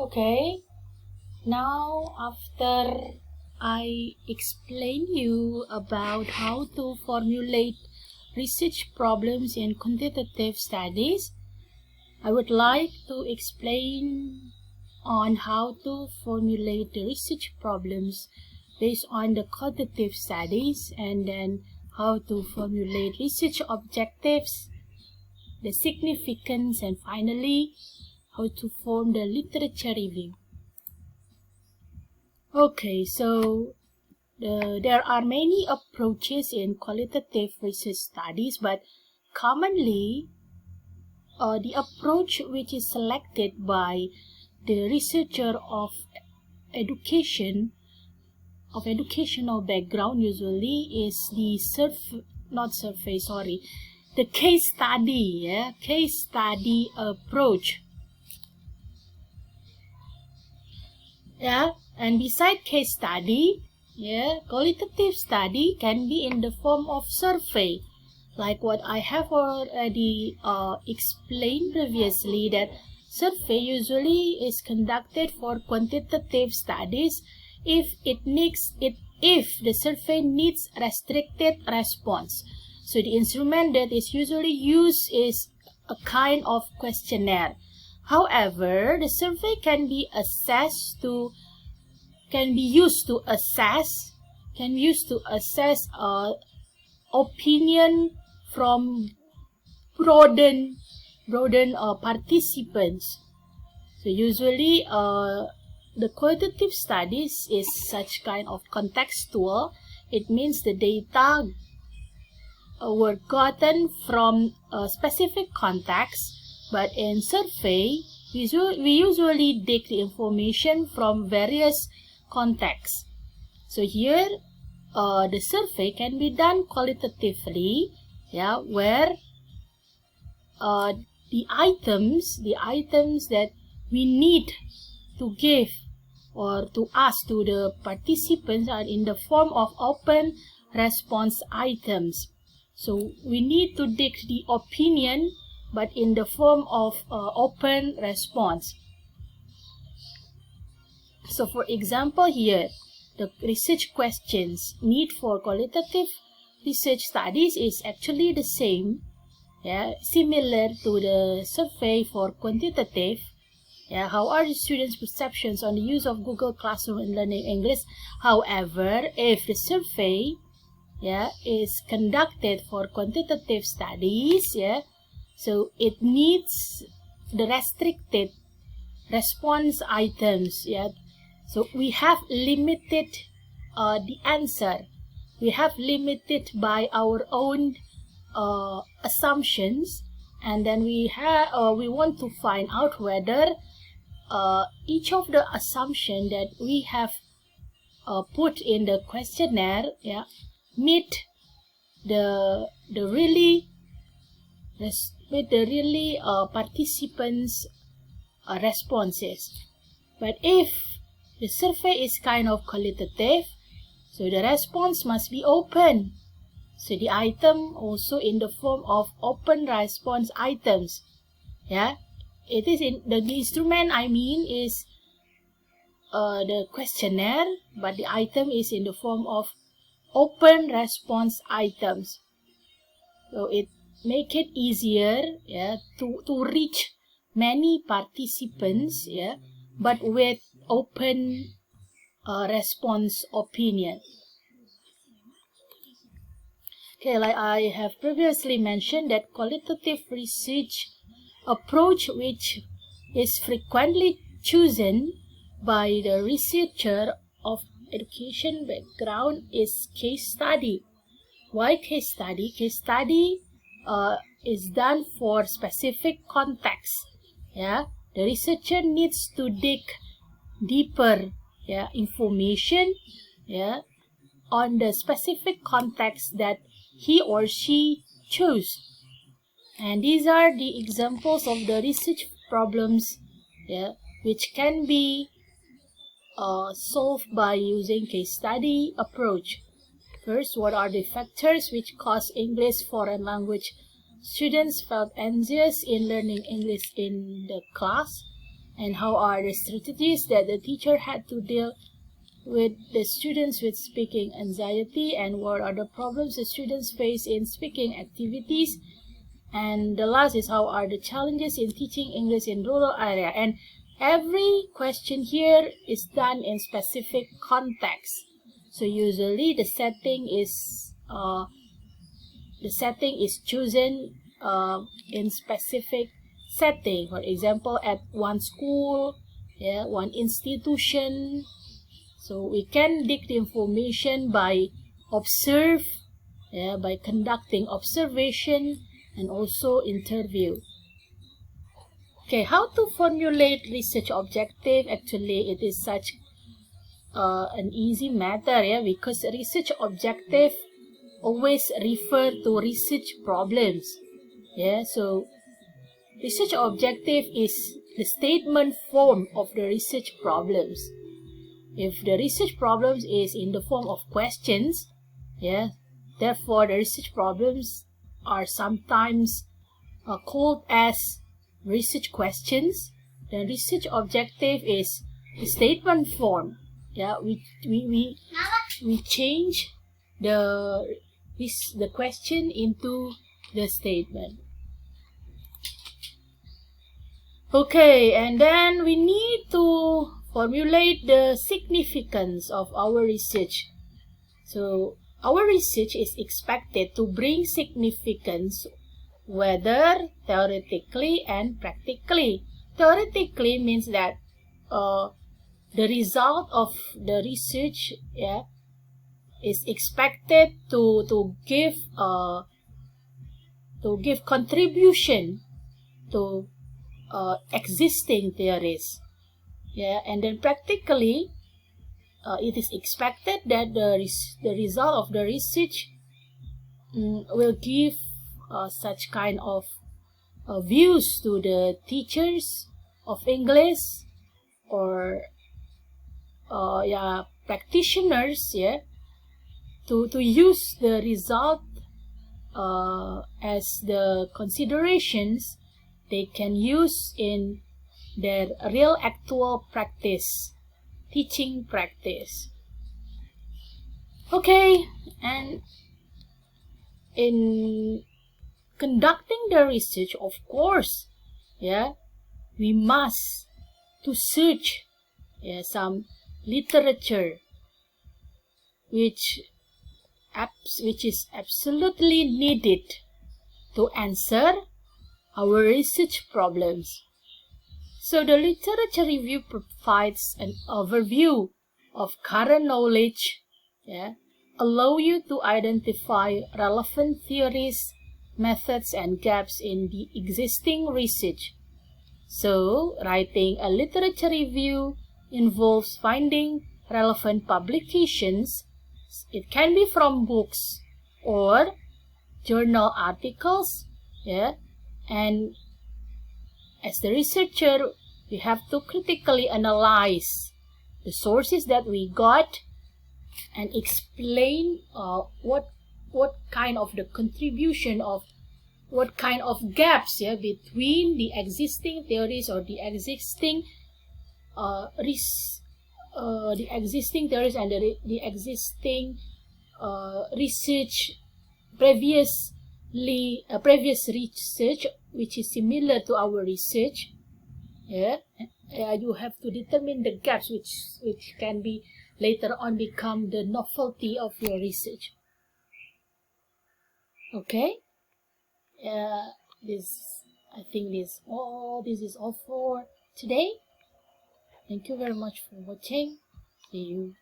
Okay, now after I explain you about how to formulate research problems in quantitative studies, I would like to explain on how to formulate the research problems based on the quantitative studies, and then how to formulate research objectives, the significance, and finally how to form the literature review. Okay, so there are many approaches in qualitative research studies, but commonly the approach which is selected by the researcher of educational background usually is the the case study approach. And beside case study, qualitative study can be in the form of survey, like what I have already explained previously, that survey usually is conducted for quantitative studies if the survey needs restricted response. So the instrument that is usually used is a kind of questionnaire. However, the survey can be used to assess opinion from broaden participants. So usually the qualitative studies is such kind of contextual. It means the data were gotten from a specific context, but in survey we usually take the information from various contexts. So here the survey can be done qualitatively, where the items that we need to give or to ask to the participants are in the form of open response items. So we need to dig the opinion, but in the form of open response. So for example here, the research questions need for qualitative research studies is actually the same, similar to the survey for quantitative. How are the students' perceptions on the use of Google Classroom in learning English? However, if the survey is conducted for quantitative studies, so it needs the restricted response items. So we have limited the answer. We have limited by our own assumptions, and then we want to find out whether each of the assumption that we have put in the questionnaire meet the really participants' responses. But if the survey is kind of qualitative, so the response must be open. So the item also in the form of open response items. It is in the instrument is the questionnaire, but the item is in the form of open response items. So it make it easier to reach many participants, but with open response opinion. Okay, like I have previously mentioned, that qualitative research approach which is frequently chosen by the researcher of education background is case study. Why case study? Case study is done for specific context. The researcher needs to dig deeper information on the specific context that he or she chose. And these are the examples of the research problems which can be solved by using case study approach. First, what are the factors which cause English foreign language students felt anxious in learning English in the class? and how are the strategies that the teacher had to deal with the students with speaking anxiety, and what are the problems the students face in speaking activities. And the last is how are the challenges in teaching English in rural area. And every question here is done in specific context. So usually the setting is chosen in specific setting. For example, at one school, one institution. So we can dig the information by by conducting observation and also interview. Okay, how to formulate research objective? Actually, it is such an easy matter, because research objective always refer to research problems. So research objective is the statement form of the research problems. If the research problems is in the form of questions, therefore the research problems are sometimes called as research questions. The research objective is the statement form. We change the question into the statement. Okay, and then we need to formulate the significance of our research. So our research is expected to bring significance whether theoretically and practically. Theoretically means that the result of the research is expected to give contribution to existing theories. And then practically, it is expected that the result of the research will give such kind of views to the teachers of English or practitioners, to use the result as the considerations they can use in their real actual practice, teaching practice. Okay, and in conducting the research, of course, we must to search some literature which is absolutely needed to answer our research problems. So the literature review provides an overview of current knowledge, allow you to identify relevant theories, methods, and gaps in the existing research. So writing a literature review involves finding relevant publications. It can be from books or journal articles, and as the researcher, we have to critically analyze the sources that we got and explain what kind of the contribution of what kind of gaps between the existing theories or the existing theories and the existing research previous research which is similar to our research. You have to determine the gaps which can be later on become the novelty of your research. Okay, I think this is all for today. Thank you very much for watching. See you.